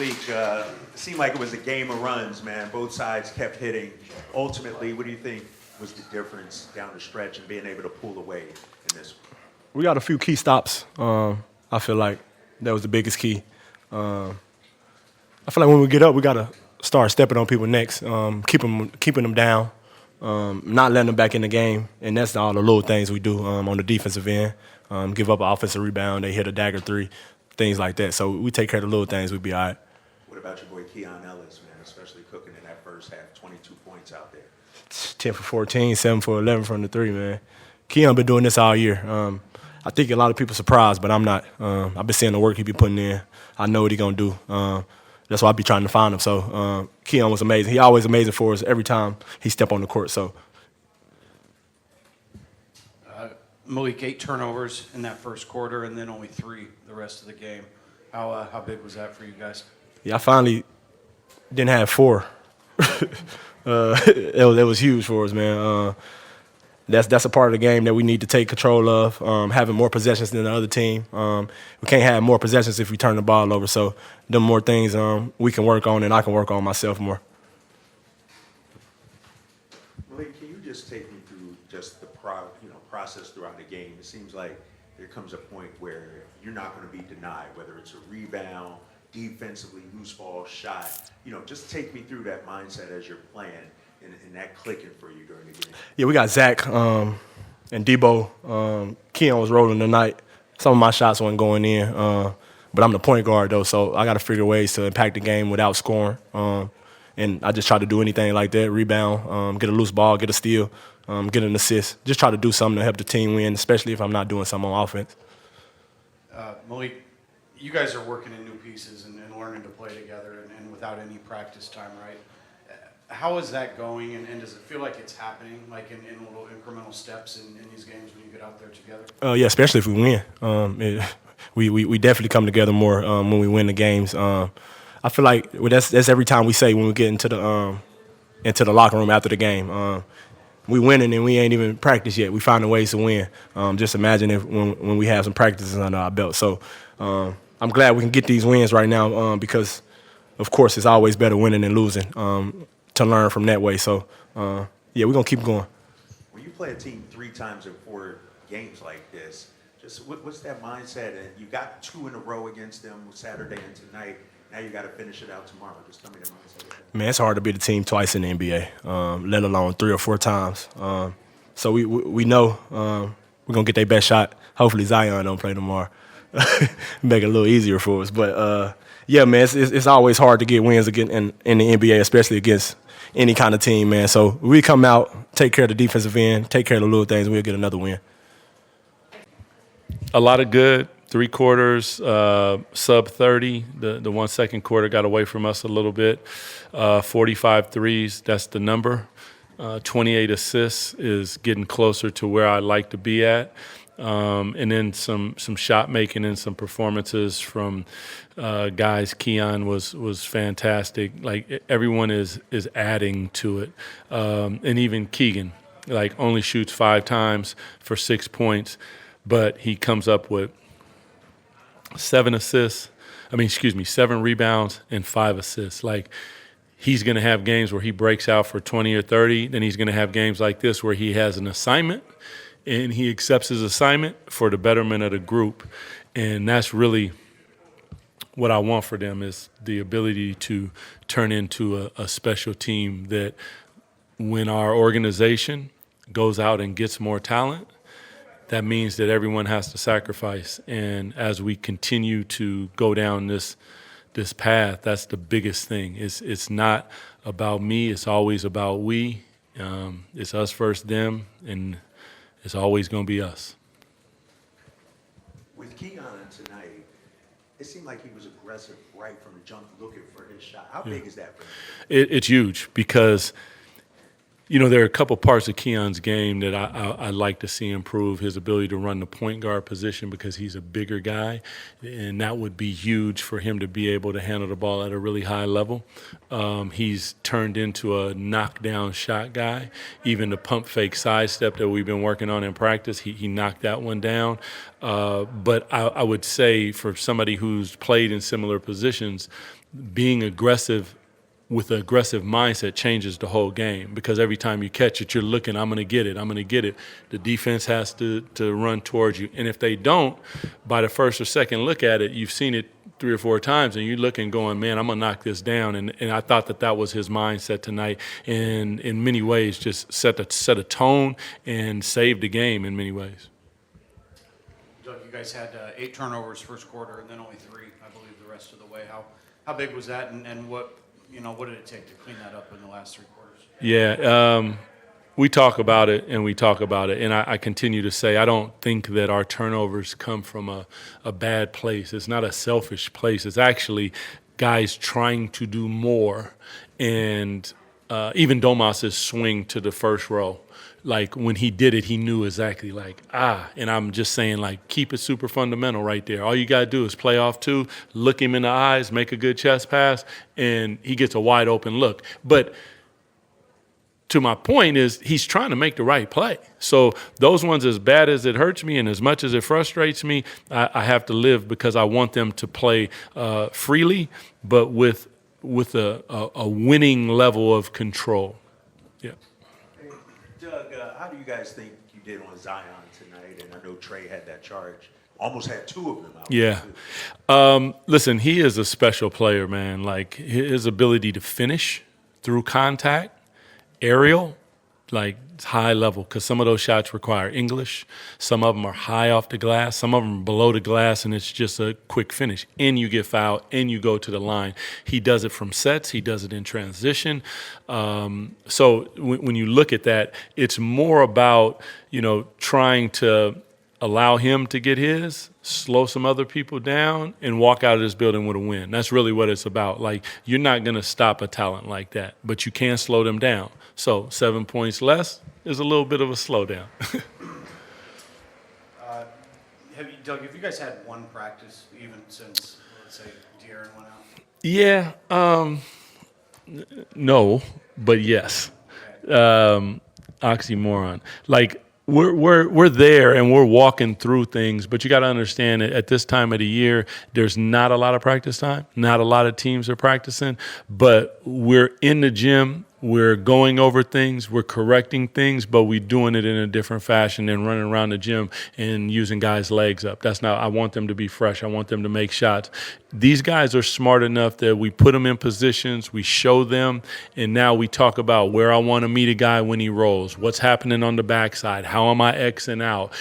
Malik, it seemed like it was a game of runs, man. Both sides kept hitting. Ultimately, what do you think was the difference down the stretch and being able to pull away in this one? We got a few key stops. I feel like that was the biggest key. I feel like when we get up, we got to start stepping on people next, keeping them down, not letting them back in the game. And that's all the little things we do on the defensive end. Give up an offensive rebound, they hit a dagger three, things like that. So we take care of the little things, we'll be all right. What about your boy Keon Ellis, man, especially cooking in that first half, 22 points out there? 10 for 14, 7 for 11 from the three, man. Keon been doing this all year. I think a lot of people surprised, but I'm not. I've been seeing the work he be putting in. I know what he gonna do. That's why I be trying to find him. So Keon was amazing. He always amazing for us every time he step on the court. So Malik, 8 turnovers in that first quarter, and then only 3 the rest of the game. How big was that for you guys? yeah, I finally didn't have 4. It was huge for us, man. That's a part of the game that we need to take control of, having more possessions than the other team. We can't have more possessions if we turn the ball over. So them more things we can work on and I can work on myself more. Malik, can you just take me through just the process throughout the game? It seems like there comes a point where you're not going to be denied, whether it's a rebound, defensively, loose ball, shot. Just take me through that mindset as you're playing and that clicking for you during the game. Yeah, we got Zach and Debo. Keon was rolling tonight. Some of my shots weren't going in, but I'm the point guard, though, so I got to figure ways to impact the game without scoring. And I just try to do anything like that, rebound, get a loose ball, get a steal, get an assist. Just try to do something to help the team win, especially if I'm not doing something on offense. Malik, you guys are working in new pieces and learning to play together and without any practice time, right? How is that going, and does it feel like it's happening, like in little incremental steps in these games when you get out there together? Yeah, especially if we win. We definitely come together more when we win the games. I feel like that's every time we say when we get into the locker room after the game. We winning and we ain't even practiced yet. We finding ways to win. Just imagine if when we have some practices under our belt. So I'm glad we can get these wins right now because, of course, it's always better winning than losing. To learn from that way. So, yeah, we're going to keep going. When you play a team 3 times in 4 games like this, just what's that mindset? And you got 2 in a row against them Saturday and tonight. Now you got to finish it out tomorrow. Just tell me the mindset. Man, it's hard to beat a team twice in the NBA, let alone 3 or 4 times. So we know we're going to get their best shot. Hopefully Zion don't play tomorrow. Make it a little easier for us. But, yeah, man, it's always hard to get wins again in the NBA, especially against any kind of team, man. So we come out, take care of the defensive end, take care of the little things, we'll get another win. A lot of good. 3 quarters, sub 30. The 1 second quarter got away from us a little bit. 45 threes, that's the number. 28 assists is getting closer to where I'd like to be at. And then some shot making and some performances from guys. Keon was fantastic. Like everyone is adding to it, and even Keegan, like only shoots 5 times for 6 points, but he comes up with 7 rebounds and 5 assists. Like he's going to have games where he breaks out for 20 or 30. Then he's going to have games like this where he has an assignment. And he accepts his assignment for the betterment of the group. And that's really what I want for them is the ability to turn into a special team that when our organization goes out and gets more talent, that means that everyone has to sacrifice. And as we continue to go down this path, that's the biggest thing. It's not about me. It's always about we. It's us versus them. And it's always going to be us. With Keon tonight, it seemed like he was aggressive right from the jump, looking for his shot. How big is that for him? It's huge because, there are a couple parts of Keon's game that I'd like to see improve. His ability to run the point guard position because he's a bigger guy, and that would be huge for him to be able to handle the ball at a really high level. He's turned into a knockdown shot guy. Even the pump fake sidestep that we've been working on in practice, he knocked that one down. But I would say for somebody who's played in similar positions, being aggressive with an aggressive mindset changes the whole game, because every time you catch it, you're looking, I'm going to get it. The defense has to run towards you. And if they don't, by the first or second look at it, you've seen it 3 or 4 times, and you're looking going, man, I'm going to knock this down. And I thought that was his mindset tonight, and in many ways just set a tone and saved the game in many ways. Doug, you guys had 8 turnovers first quarter and then only 3, I believe, the rest of the way. How big was that, and what did it take to clean that up in the last 3 quarters? Yeah, we talk about it, and I continue to say I don't think that our turnovers come from a bad place. It's not a selfish place. It's actually guys trying to do more, and even Domas's swing to the first row. Like, when he did it, he knew exactly, and I'm just saying, keep it super fundamental right there. All you got to do is play off 2, look him in the eyes, make a good chest pass, and he gets a wide open look. But to my point is, he's trying to make the right play. So those ones, as bad as it hurts me and as much as it frustrates me, I have to live, because I want them to play freely, but with a winning level of control. Yeah. Doug, how do you guys think you did on Zion tonight? And I know Trey had that charge, almost had 2 of them out. Yeah. Listen, he is a special player, man. Like, his ability to finish through contact, aerial, it's high level, because some of those shots require English. Some of them are high off the glass. Some of them are below the glass, and it's just a quick finish. And you get fouled, and you go to the line. He does it from sets. He does it in transition. So when you look at that, it's more about, trying to allow him to get his, slow some other people down, and walk out of this building with a win. That's really what it's about. You're not going to stop a talent like that, but you can slow them down. So 7 points less is a little bit of a slowdown. Doug, have you guys had one practice even since, let's say, De'Aaron went out? Yeah, no, but yes. Oxymoron. We're there and we're walking through things, but you got to understand that at this time of the year, there's not a lot of practice time. Not a lot of teams are practicing, but we're in the gym. We're going over things, we're correcting things, but we're doing it in a different fashion than running around the gym and using guys' legs up. That's not, I want them to be fresh. I want them to make shots. These guys are smart enough that we put them in positions, we show them, and now we talk about where I want to meet a guy when he rolls, what's happening on the backside, how am I Xing out,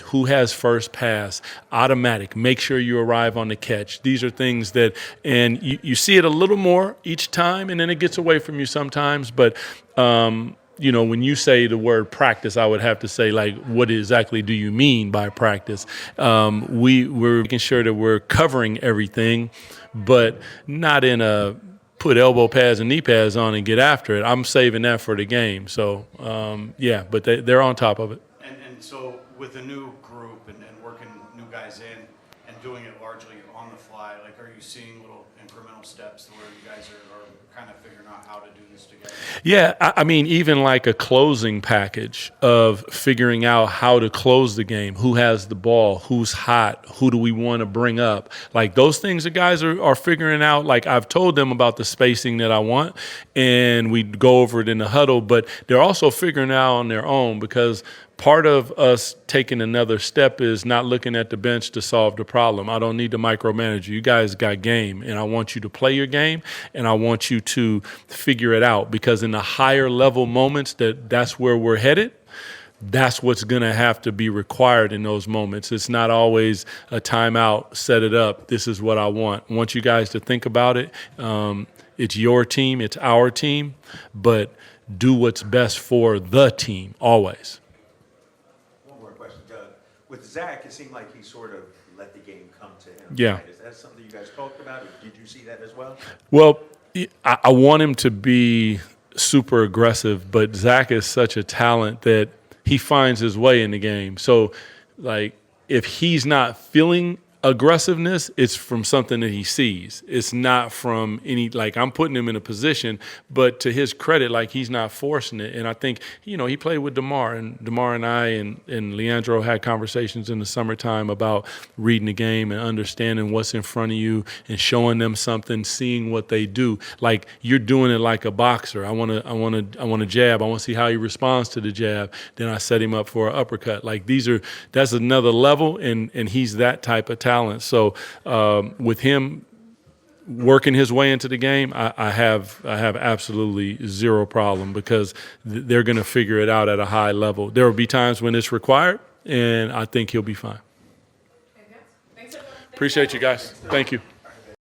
who has first pass, automatic, make sure you arrive on the catch. These are things that, and you see it a little more each time, and then it gets away from you sometimes, but when you say the word practice, I would have to say, what exactly do you mean by practice? We're making sure that we're covering everything, but not in a put elbow pads and knee pads on and get after it. I'm saving that for the game. So, but they're on top of it. And so with a new group and working new guys in and doing it largely on the fly, are you seeing little incremental steps to where you guys are kind of figuring out how to do this together? Yeah, I mean, even like a closing package of figuring out how to close the game, who has the ball, who's hot, who do we want to bring up. Those things the guys are figuring out. I've told them about the spacing that I want, and we go over it in the huddle, but they're also figuring it out on their own, because part of us taking another step is not looking at the bench to solve the problem. I don't need to micromanage you. You guys got game, and I want you to play your game, and I want you to figure it out, because in the higher level moments that's where we're headed. That's what's going to have to be required in those moments. It's not always a timeout, set it up, this is what I want. I want you guys to think about it. It's your team, it's our team, but do what's best for the team, always. With Zach, it seemed like he sort of let the game come to him. Yeah. Right? Is that something you guys talked about, or did you see that as well? Well, I want him to be super aggressive, but Zach is such a talent that he finds his way in the game. So, like, if he's not feeling aggressiveness, it's from something that he sees. It's not from any, like, I'm putting him in a position, but to his credit, like, he's not forcing it. And I think, you know, he played with DeMar, and DeMar and I and Leandro had conversations in the summertime about reading the game and understanding what's in front of you and showing them something, seeing what they do. Like, you're doing it like a boxer. I want to jab. I want to see how he responds to the jab. Then I set him up for an uppercut. Like, that's another level, and he's that type of talent. So with him working his way into the game, I have absolutely zero problem, because they're going to figure it out at a high level. There will be times when it's required, and I think he'll be fine. Appreciate you guys. Thank you.